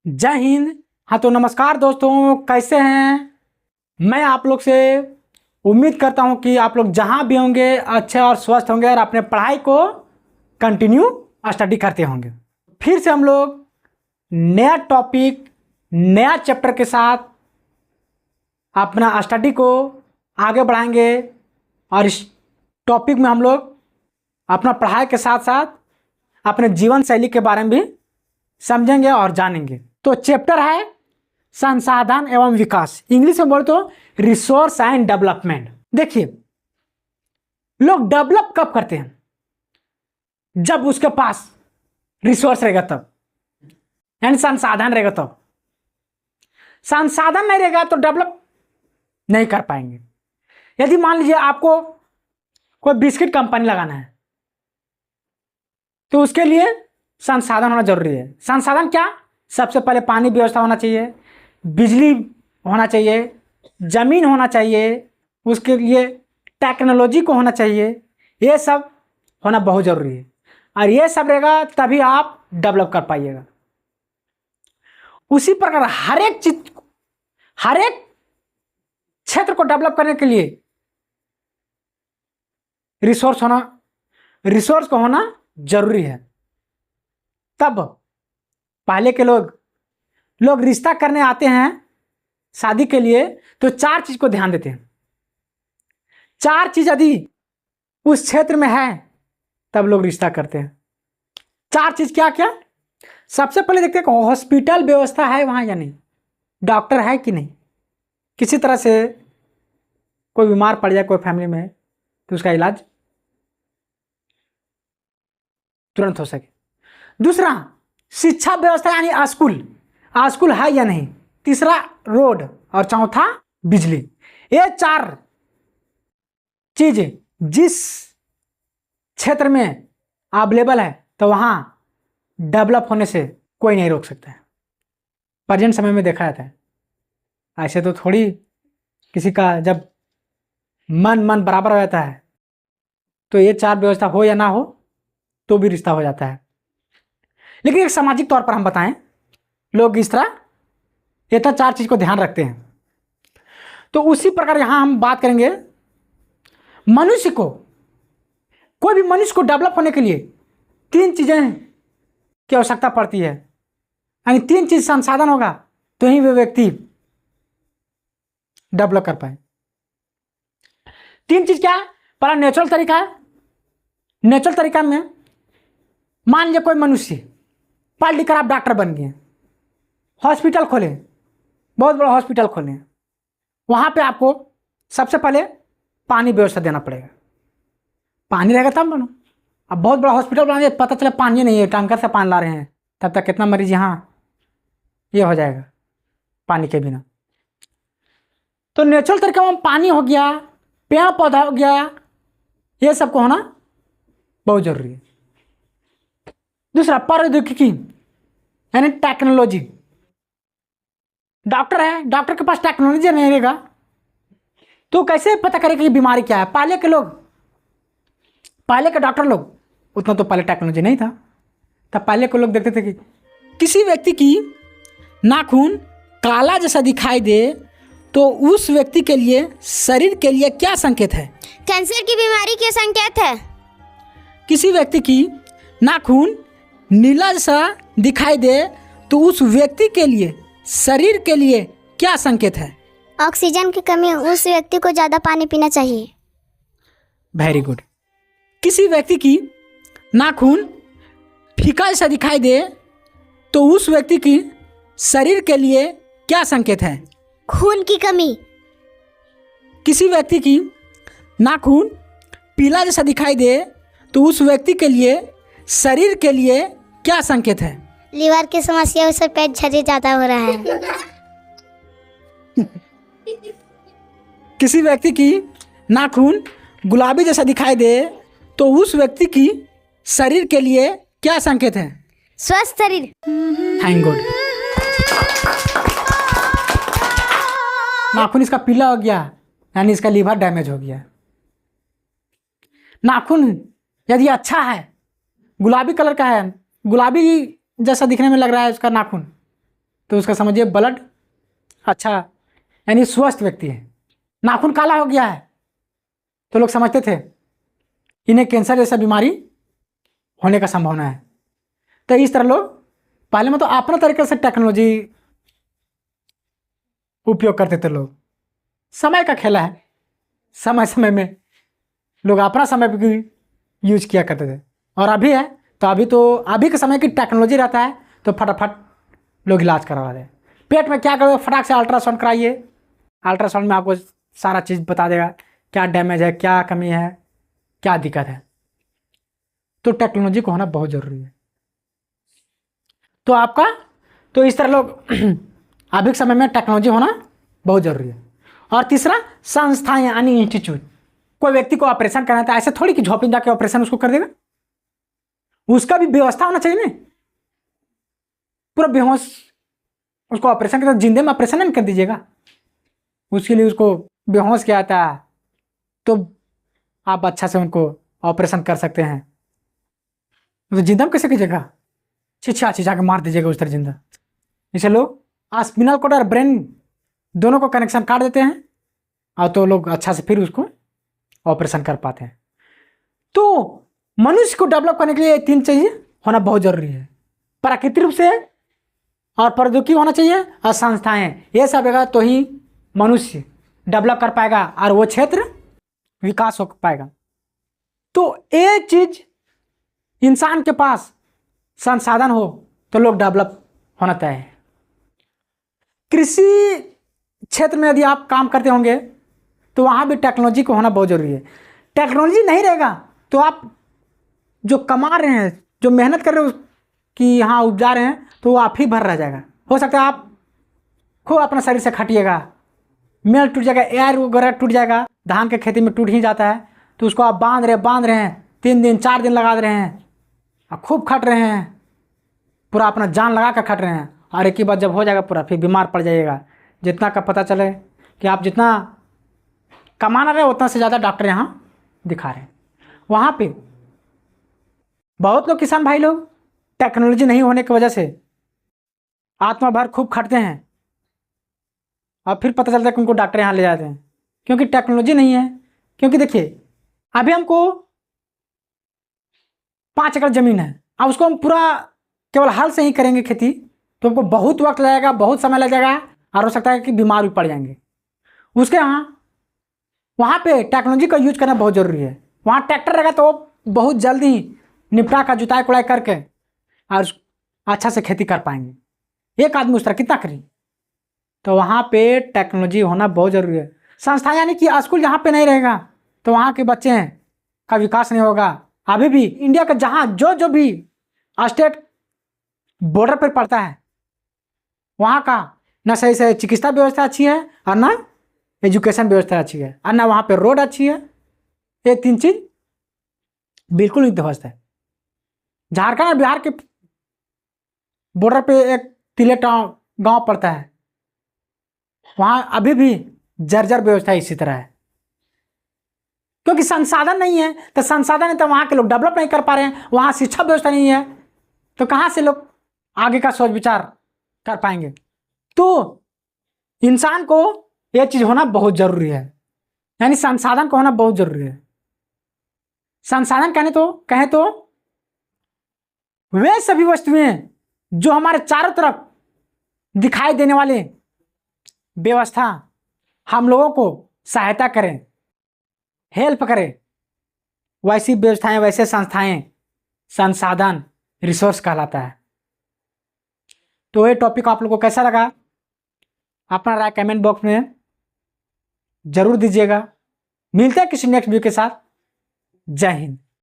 जय हिंद। हाँ तो नमस्कार दोस्तों, कैसे हैं? मैं आप लोग से उम्मीद करता हूं कि आप लोग जहां भी होंगे अच्छे और स्वस्थ होंगे और अपने पढ़ाई को कंटिन्यू स्टडी करते होंगे। फिर से हम लोग नया टॉपिक, नया चैप्टर के साथ अपना स्टडी को आगे बढ़ाएंगे और इस टॉपिक में हम लोग अपना पढ़ाई के साथ साथ अपने जीवन शैली के बारे में भी समझेंगे और जानेंगे। तो चैप्टर है संसाधन एवं विकास, इंग्लिश में बोले तो रिसोर्स एंड डेवलपमेंट। देखिए, लोग डेवलप कब करते हैं? जब उसके पास रिसोर्स रहेगा तब, यानी संसाधन रहेगा तब। संसाधन नहीं रहेगा तो डेवलप नहीं कर पाएंगे। यदि मान लीजिए आपको कोई बिस्किट कंपनी लगाना है तो उसके लिए संसाधन होना जरूरी है। संसाधन क्या? सबसे पहले पानी व्यवस्था होना चाहिए, बिजली होना चाहिए, जमीन होना चाहिए, उसके लिए टेक्नोलॉजी को होना चाहिए। ये सब होना बहुत जरूरी है और ये सब रहेगा तभी आप डेवलप कर पाइएगा। उसी प्रकार हर एक चीज, हर एक क्षेत्र को डेवलप करने के लिए रिसोर्स को होना जरूरी है। तब पहले के लोग रिश्ता करने आते हैं शादी के लिए तो चार चीज को ध्यान देते हैं। चार चीज यदि उस क्षेत्र में है तब लोग रिश्ता करते हैं। चार चीज क्या क्या? सबसे पहले देखते हैं हॉस्पिटल व्यवस्था है वहां या नहीं, डॉक्टर है कि नहीं, किसी तरह से कोई बीमार पड़ जाए कोई फैमिली में तो उसका इलाज तुरंत हो सके। दूसरा, शिक्षा व्यवस्था यानी स्कूल है या नहीं। तीसरा, रोड, और चौथा बिजली। ये चार चीज जिस क्षेत्र में अवेलेबल है तो वहां डेवलप होने से कोई नहीं रोक सकता है। प्रेजेंट समय में देखा जाता है, ऐसे तो थोड़ी किसी का जब मन बराबर हो जाता है तो ये चार व्यवस्था हो या ना हो तो भी रिश्ता हो जाता है। लेकिन एक सामाजिक तौर पर हम बताएं, लोग इस तरह ये तो चार चीज को ध्यान रखते हैं। तो उसी प्रकार यहां हम बात करेंगे मनुष्य को, कोई भी मनुष्य को डेवलप होने के लिए तीन चीजें की आवश्यकता पड़ती है, यानी तीन चीज संसाधन होगा तो ही वे व्यक्ति डेवलप कर पाए। तीन चीज क्या है? पहला नेचुरल तरीका है। नेचुरल तरीका में मान लीजिए कोई मनुष्य पढ़ लिख कर आप डॉक्टर बन गए, हॉस्पिटल खोले, बहुत बड़ा हॉस्पिटल खोले, वहां पे आपको सबसे पहले पानी व्यवस्था देना पड़ेगा। पानी रहेगा तब बनो। अब बहुत बड़ा हॉस्पिटल बना, पता चला पानी नहीं है, टैंकर से पानी ला रहे हैं, तब तक कितना मरीज यहाँ ये हो जाएगा पानी के बिना। तो नेचुरल तरीका में पानी हो गया, पेड़ पौधा हो गया, ये सबको होना बहुत जरूरी है। दूसरा, प्रौद्योगिकी यानी टेक्नोलॉजी। डॉक्टर है, डॉक्टर के पास टेक्नोलॉजी नहीं रहेगा तो कैसे पता करेगा कि बीमारी क्या है? पहले के डॉक्टर लोग उतना तो पहले टेक्नोलॉजी नहीं था, तब पहले के लोग देखते थे कि किसी व्यक्ति की नाखून काला जैसा दिखाई दे तो उस व्यक्ति के लिए, शरीर के लिए क्या संकेत है? कैंसर की बीमारी के संकेत है। किसी व्यक्ति की नाखून नीला जैसा दिखाई दे तो उस व्यक्ति के लिए, शरीर के लिए क्या संकेत है? ऑक्सीजन की कमी, उस व्यक्ति को ज्यादा पानी पीना चाहिए। Very good. किसी व्यक्ति की नाखून फीका जैसा दिखाई दे तो उस व्यक्ति की, शरीर के लिए क्या संकेत है? खून की कमी। किसी व्यक्ति की नाखून पीला जैसा दिखाई दे तो उस व्यक्ति के लिए, शरीर के लिए क्या संकेत है? लीवर की समस्या से पेट झरे ज्यादा हो रहा है। किसी व्यक्ति की नाखून गुलाबी जैसा दिखाई दे तो उस व्यक्ति की, शरीर के लिए क्या संकेत है? स्वस्थ शरीर। Thank God. नाखून इसका पीला हो गया यानी इसका लीवर डैमेज हो गया। नाखून यदि अच्छा है, गुलाबी कलर का है, गुलाबी जैसा दिखने में लग रहा है उसका नाखून, तो उसका समझिए ब्लड अच्छा, यानी स्वस्थ व्यक्ति है। नाखून काला हो गया है तो लोग समझते थे इन्हें कैंसर जैसा बीमारी होने का संभावना है। तो इस तरह लोग पहले में तो अपना तरीके से टेक्नोलॉजी उपयोग करते थे। लोग समय का खेला है, समय समय में लोग अपना समय भी यूज किया करते थे। और अभी है तो अभी के समय की टेक्नोलॉजी रहता है तो फटाफट लोग इलाज करवा रहे हैं। पेट में क्या करोगे, फटाक से अल्ट्रासाउंड कराइए। अल्ट्रासाउंड में आपको सारा चीज़ बता देगा, क्या डैमेज है, क्या कमी है, क्या दिक्कत है। तो टेक्नोलॉजी को होना बहुत ज़रूरी है। तो इस तरह लोग अभी के समय में टेक्नोलॉजी होना बहुत ज़रूरी है। और तीसरा, संस्थाएं यानी इंस्टीट्यूट। कोई व्यक्ति को ऑपरेशन करना था, ऐसे थोड़ी कि झोपड़ी जाके ऑपरेशन उसको कर देगा, उसका भी व्यवस्था होना चाहिए ना। पूरा बेहोश उसको ऑपरेशन करता, जिंदे में ऑपरेशन नहीं कर दीजिएगा, उसके लिए उसको बेहोश किया था तो आप अच्छा से उनको ऑपरेशन कर सकते हैं। तो जिंदा में कैसे कीजिएगा, छिछा छिछा के मार दीजिएगा उस तरह जिंदा। इसे लोग स्पिनल कॉर्ड और ब्रेन दोनों को कनेक्शन काट देते हैं और तो लोग अच्छा से फिर उसको ऑपरेशन कर पाते हैं। तो मनुष्य को डेवलप करने के लिए 3 चीज़ें होना बहुत जरूरी है, प्राकृतिक रूप से और प्रौद्योगिकी होना चाहिए और संस्थाएं। ये सब रहेगा तो ही मनुष्य डेवलप कर पाएगा और वो क्षेत्र विकास हो पाएगा। तो एक चीज इंसान के पास संसाधन हो तो लोग डेवलप होना चाहिए। कृषि क्षेत्र में यदि आप काम करते होंगे तो वहाँ भी टेक्नोलॉजी को होना बहुत ज़रूरी है। टेक्नोलॉजी नहीं रहेगा तो आप जो कमा रहे हैं, जो मेहनत कर रहे हो कि यहाँ उपजा रहे हैं, तो वो आप ही भर रह जाएगा। हो सकता है आप खूब अपना शरीर से खटिएगा, मेल टूट जाएगा, एयर वगैरह टूट जाएगा, धान के खेती में टूट ही जाता है, तो उसको आप बांध रहे हैं 3 दिन 4 दिन लगा दे रहे हैं, आप खूब खट रहे हैं, पूरा अपना जान लगा कर खट रहे हैं, और एक ही बार जब हो जाएगा पूरा फिर बीमार पड़ जाइएगा। जितना का पता चले कि आप जितना कमाना रहे उतना से ज़्यादा डॉक्टर यहाँ दिखा रहे हैं। वहाँ पे बहुत लोग किसान भाई लोग टेक्नोलॉजी नहीं होने की वजह से आत्मा भर खूब खटते हैं और फिर पता चलता है कि उनको डॉक्टर यहाँ ले जाते हैं, क्योंकि टेक्नोलॉजी नहीं है। क्योंकि देखिए अभी हमको 5 एकड़ ज़मीन है, अब उसको हम पूरा केवल हल से ही करेंगे खेती, तो हमको बहुत वक्त लगेगा, बहुत समय लग जाएगा, और हो सकता है कि बीमार भी पड़ जाएंगे। उसके वहाँ पे टेक्नोलॉजी का यूज करना बहुत ज़रूरी है। वहाँ ट्रैक्टर रहेगा तो बहुत जल्दी निपटा का जुताई कुड़ाई करके और अच्छा से खेती कर पाएंगे। एक आदमी उस तरह कितना करें, तो वहाँ पे टेक्नोलॉजी होना बहुत ज़रूरी है। संस्था यानी कि स्कूल जहाँ पे नहीं रहेगा तो वहाँ के बच्चे हैं का विकास नहीं होगा। अभी भी इंडिया का जहाँ जो भी स्टेट बॉर्डर पर पड़ता है वहाँ का ना सही से चिकित्सा व्यवस्था अच्छी है और ना एजुकेशन व्यवस्था अच्छी है और ना वहाँ पे रोड अच्छी है। ये 3 चीज़ बिल्कुल ही ध्वस्त है। झारखंड और बिहार के बॉर्डर पे एक तिलेट गांव पड़ता है, वहाँ अभी भी जर्जर व्यवस्था इसी तरह है, क्योंकि संसाधन नहीं है। तो संसाधन है तो वहाँ के लोग डेवलप नहीं कर पा रहे हैं, वहाँ शिक्षा व्यवस्था नहीं है, तो कहाँ से लोग आगे का सोच विचार कर पाएंगे। तो इंसान को यह चीज़ होना बहुत ज़रूरी है, यानी संसाधन को होना बहुत ज़रूरी है। संसाधन कहें तो वे सभी वस्तुएं जो हमारे चारों तरफ दिखाई देने वाले व्यवस्था हम लोगों को सहायता करें, हेल्प करें, वैसी व्यवस्थाएं, वैसे संस्थाएं संसाधन रिसोर्स कहलाता है। तो ये टॉपिक आप लोगों को कैसा लगा, अपना राय कमेंट बॉक्स में जरूर दीजिएगा। मिलते हैं किसी नेक्स्ट वीडियो के साथ। जय हिंद।